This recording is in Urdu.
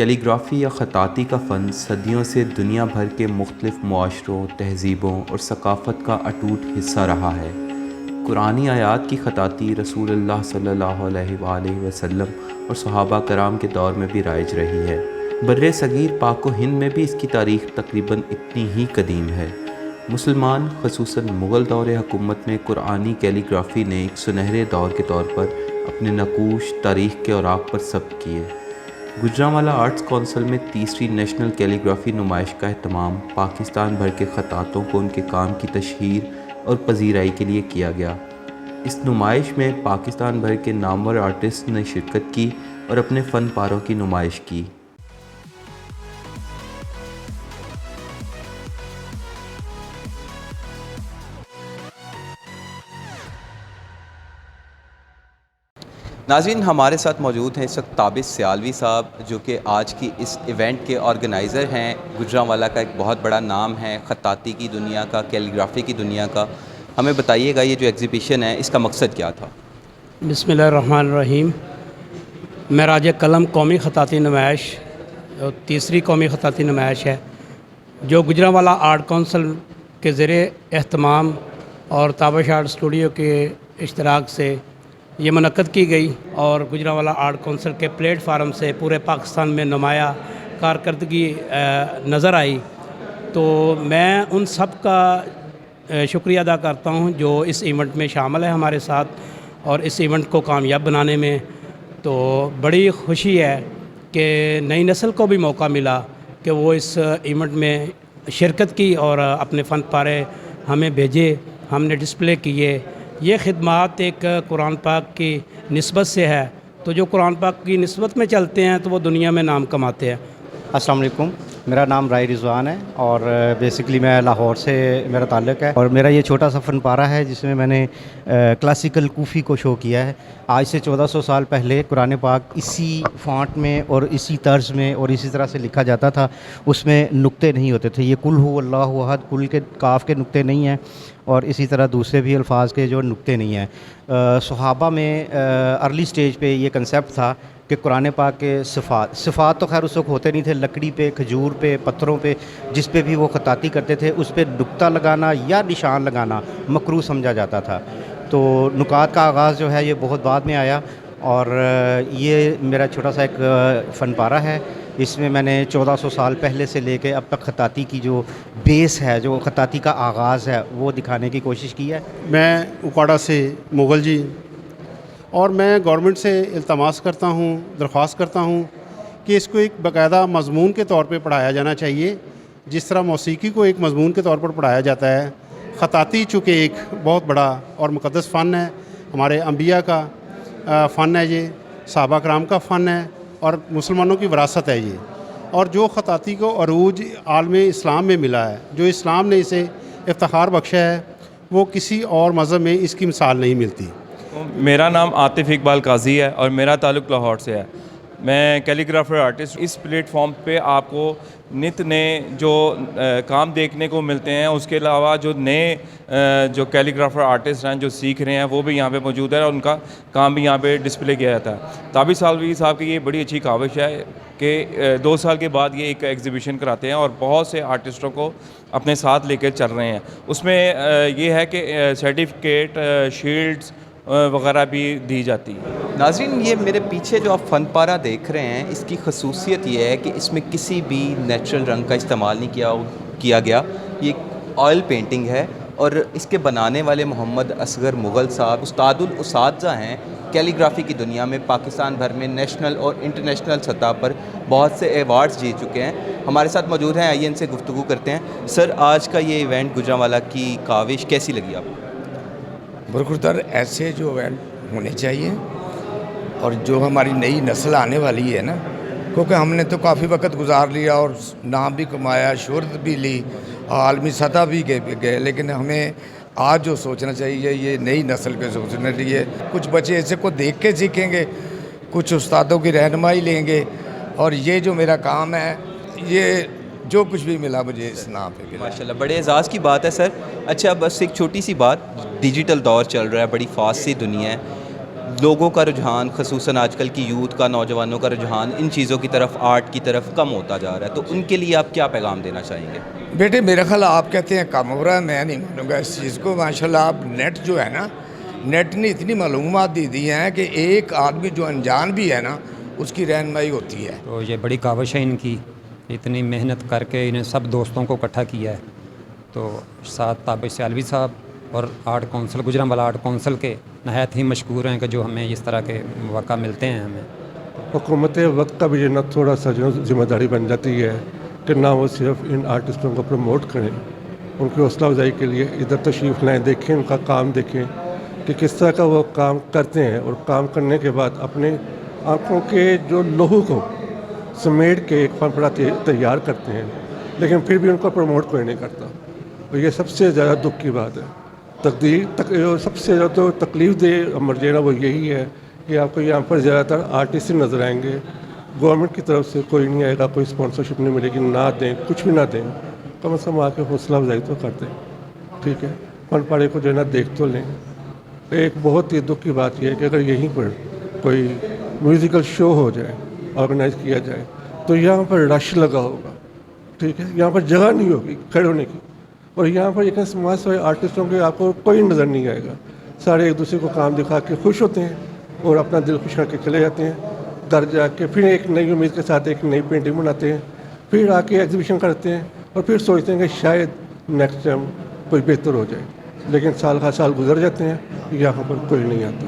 کیلیگرافی یا خطاطی کا فن صدیوں سے دنیا بھر کے مختلف معاشروں، تہذیبوں اور ثقافت کا اٹوٹ حصہ رہا ہے۔ قرآنی آیات کی خطاطی رسول اللہ صلی اللہ علیہ وآلہ وسلم اور صحابہ کرام کے دور میں بھی رائج رہی ہے۔ بر صغیر پاک و ہند میں بھی اس کی تاریخ تقریباً اتنی ہی قدیم ہے۔ مسلمان خصوصاً مغل دور حکومت میں قرآنی کیلیگرافی نے ایک سنہرے دور کے طور پر اپنے نقوش تاریخ کے اوراق پر ثبت کیے۔ گوجرانوالا آرٹس کونسل میں تیسری نیشنل کیلیگرافی نمائش کا اہتمام پاکستان بھر کے خطاطوں کو ان کے کام کی تشہیر اور پذیرائی کے لیے کیا گیا۔ اس نمائش میں پاکستان بھر کے نامور آرٹسٹ نے شرکت کی اور اپنے فن پاروں کی نمائش کی۔ ناظرین، ہمارے ساتھ موجود ہیں اس وقت تابش سیالوی صاحب، جو کہ آج کی اس ایونٹ کے آرگنائزر ہیں۔ گوجرانوالا کا ایک بہت بڑا نام ہے خطاطی کی دنیا کا، کیلیگرافی کی دنیا کا۔ ہمیں بتائیے گا یہ جو ایگزیبیشن ہے اس کا مقصد کیا تھا؟ بسم اللہ الرحمن الرحیم۔ معراج قلم قومی خطاطی نمائش تیسری قومی خطاطی نمائش ہے جو گوجرانوالا آرٹ کونسل کے زیر اہتمام اور تابش آرٹ اسٹوڈیو کے اشتراک سے یہ منعقد کی گئی، اور گوجرانوالا آرٹ کونسل کے پلیٹ فارم سے پورے پاکستان میں نمایاں کارکردگی نظر آئی۔ تو میں ان سب کا شکریہ ادا کرتا ہوں جو اس ایونٹ میں شامل ہے ہمارے ساتھ، اور اس ایونٹ کو کامیاب بنانے میں۔ تو بڑی خوشی ہے کہ نئی نسل کو بھی موقع ملا کہ وہ اس ایونٹ میں شرکت کی اور اپنے فن پارے ہمیں بھیجے، ہم نے ڈسپلے کیے۔ یہ خدمات ایک قرآن پاک کی نسبت سے ہے، تو جو قرآن پاک کی نسبت میں چلتے ہیں تو وہ دنیا میں نام کماتے ہیں۔ السلام علیکم، میرا نام رائی رضوان ہے اور بیسکلی میں لاہور سے میرا تعلق ہے، اور میرا یہ چھوٹا سا فن پارہ ہے جس میں نے کلاسیکل کوفی کو شو کیا ہے۔ آج سے 1400 سال پہلے قرآن پاک اسی فونٹ میں اور اسی طرز میں اور اسی طرح سے لکھا جاتا تھا، اس میں نقطے نہیں ہوتے تھے۔ یہ کل ہو اللہ احد، کل کے کاف کے نقطے نہیں ہیں، اور اسی طرح دوسرے بھی الفاظ کے جو نقطے نہیں ہیں۔ صحابہ میں ارلی سٹیج پہ یہ کنسیپٹ تھا کہ قرآن پاک کے صفات تو خیر اس وقت ہوتے نہیں تھے، لکڑی پہ، کھجور پہ، پتھروں پہ، جس پہ بھی وہ خطاطی کرتے تھے اس پہ نقطہ لگانا یا نشان لگانا مکروہ سمجھا جاتا تھا۔ تو نکات کا آغاز جو ہے یہ بہت بعد میں آیا، اور یہ میرا چھوٹا سا ایک فن پارہ ہے۔ اس میں نے 1400 سال پہلے سے لے کے اب تک خطاطی کی جو بیس ہے، جو خطاطی کا آغاز ہے، وہ دکھانے کی کوشش کی ہے۔ میں اکواڑہ سے مغل جی، اور میں گورنمنٹ سے التماس کرتا ہوں، درخواست کرتا ہوں کہ اس کو ایک باقاعدہ مضمون کے طور پہ پڑھایا جانا چاہیے، جس طرح موسیقی کو ایک مضمون کے طور پر پڑھایا جاتا ہے۔ خطاطی چونکہ ایک بہت بڑا اور مقدس فن ہے، ہمارے انبیاء کا فن ہے، یہ صحابہ کرام کا فن ہے اور مسلمانوں کی وراثت ہے یہ، اور جو خطاطی کو عروج عالم اسلام میں ملا ہے، جو اسلام نے اسے افتخار بخشا ہے، وہ کسی اور مذہب میں اس کی مثال نہیں ملتی۔ میرا نام عاطف اقبال قاضی ہے اور میرا تعلق لاہور سے ہے۔ میں کیلیگرافر آرٹسٹ۔ اس پلیٹ فارم پہ آپ کو نت نئے جو کام دیکھنے کو ملتے ہیں، اس کے علاوہ جو نئے جو کیلیگرافر آرٹسٹ ہیں جو سیکھ رہے ہیں وہ بھی یہاں پہ موجود ہے، اور ان کا کام بھی یہاں پہ ڈسپلے کیا جاتا ہے۔ تابش سیالوی صاحب کی یہ بڑی اچھی کاوش ہے کہ 2 سال کے بعد یہ ایک ایگزیبیشن کراتے ہیں اور بہت سے آرٹسٹوں کو اپنے ساتھ لے کے چل رہے ہیں۔ اس میں یہ ہے کہ سرٹیفکیٹ، شیلڈز وغیرہ بھی دی جاتی ہے۔ ناظرین، یہ میرے پیچھے جو آپ فن پارہ دیکھ رہے ہیں، اس کی خصوصیت یہ ہے کہ اس میں کسی بھی نیچرل رنگ کا استعمال نہیں کیا گیا۔ یہ آئل پینٹنگ ہے، اور اس کے بنانے والے محمد اصغر مغل صاحب استاد الاساتذہ ہیں کیلیگرافی کی دنیا میں۔ پاکستان بھر میں نیشنل اور انٹرنیشنل سطح پر بہت سے ایوارڈز جیت چکے ہیں۔ ہمارے ساتھ موجود ہیں، آئیے ان سے گفتگو کرتے ہیں۔ سر، آج کا یہ ایونٹ گوجرانوالا کی کاوش کیسی لگی آپ کو؟ برخوردار ایسے جو ایونٹ ہونے چاہیے، اور جو ہماری نئی نسل آنے والی ہے نا، کیونکہ ہم نے تو کافی وقت گزار لیا اور نام بھی کمایا، شہرت بھی لی، عالمی سطح بھی گئے، لیکن ہمیں آج جو سوچنا چاہیے یہ نئی نسل پہ سوچنا چاہیے۔ کچھ بچے ایسے کو دیکھ کے سیکھیں گے، کچھ استادوں کی رہنمائی لیں گے، اور یہ جو میرا کام ہے، یہ جو کچھ بھی ملا مجھے اس نام پہ ملا۔ ماشاءاللہ، بڑے اعزاز کی بات ہے سر۔ اچھا، بس ایک چھوٹی سی بات، ڈیجیٹل دور چل رہا ہے، بڑی فاسٹ سی دنیا ہے۔ لوگوں کا رجحان، خصوصاً آج کل کی یوتھ کا، نوجوانوں کا رجحان ان چیزوں کی طرف، آرٹ کی طرف کم ہوتا جا رہا ہے، تو ان کے لیے آپ کیا پیغام دینا چاہیں گے؟ بیٹے میرا خیال آپ کہتے ہیں کم ہو رہا ہے، میں نہیں مانوں گا اس چیز کو. ماشاءاللہ آپ نیٹ جو ہے نا، نیٹ نے اتنی معلومات دی ہیں کہ ایک آدمی جو انجان بھی ہے نا اس کی رہنمائی ہوتی ہے. تو یہ بڑی کاوش ہے ان کی، اتنی محنت کر کے انہیں سب دوستوں کو اکٹھا کیا ہے. تو ساتھ تابش سیالوی صاحب اور art council, Gujranwala art council کے نہایت ہی مشکور ہیں کہ جو ہمیں اس طرح کے مواقع ملتے ہیں. ہمیں حکومت وقت کا بھی نہ تھوڑا سا جو ذمہ داری بن جاتی ہے کہ نہ وہ صرف ان آرٹسٹوں کو پروموٹ کریں، ان کی حوصلہ افزائی کے لیے ادھر تشریف لائیں، دیکھیں ان کا کام، دیکھیں کہ کس طرح کا وہ کام کرتے ہیں، اور کام کرنے کے بعد اپنے آنکھوں کے جو لہو کو سمیٹ کے ایک فن پارہ تیار کرتے ہیں، لیکن پھر بھی ان کو پروموٹ کوئی نہیں کرتا. اور یہ سب سے زیادہ دکھ کی بات ہے. سب سے زیادہ تکلیف دہ امر جو ہے نا وہ یہی ہے کہ آپ کو یہاں پر زیادہ تر آرٹسٹ نظر آئیں گے. گورنمنٹ کی طرف سے کوئی نہیں آئے گا، کوئی اسپانسرشپ نہیں ملے گی، نہ دیں، کچھ بھی نہ دیں، کم از کم آ کے حوصلہ افزائی تو کر دیں. ٹھیک ہے، فن پارے کو جو ہے نا دیکھ تو لیں. ایک بہت ہی دکھ کی بات یہ ہے کہ اگر یہیں پر کوئی میوزیکل شو ہو جائے، آرگنائز کیا جائے، تو یہاں پر رش لگا ہوگا. ٹھیک ہے، یہاں پر جگہ نہیں ہوگی کھڑے ہونے کی، اور یہاں پر ایک سماج سے آرٹسٹوں کے آپ کو کوئی نظر نہیں آئے گا. سارے ایک دوسرے کو کام دکھا کے خوش ہوتے ہیں اور اپنا دل خوش کر کے چلے جاتے ہیں. گھر جا کے پھر ایک نئی امید کے ساتھ ایک نئی پینٹنگ بناتے ہیں، پھر آ کے ایگزیبیشن کرتے ہیں، اور پھر سوچتے ہیں کہ شاید نیکسٹ ٹائم کوئی بہتر ہو جائے. لیکن سال کا سال گزر جاتے ہیں، یہاں پر کوئی نہیں آتا.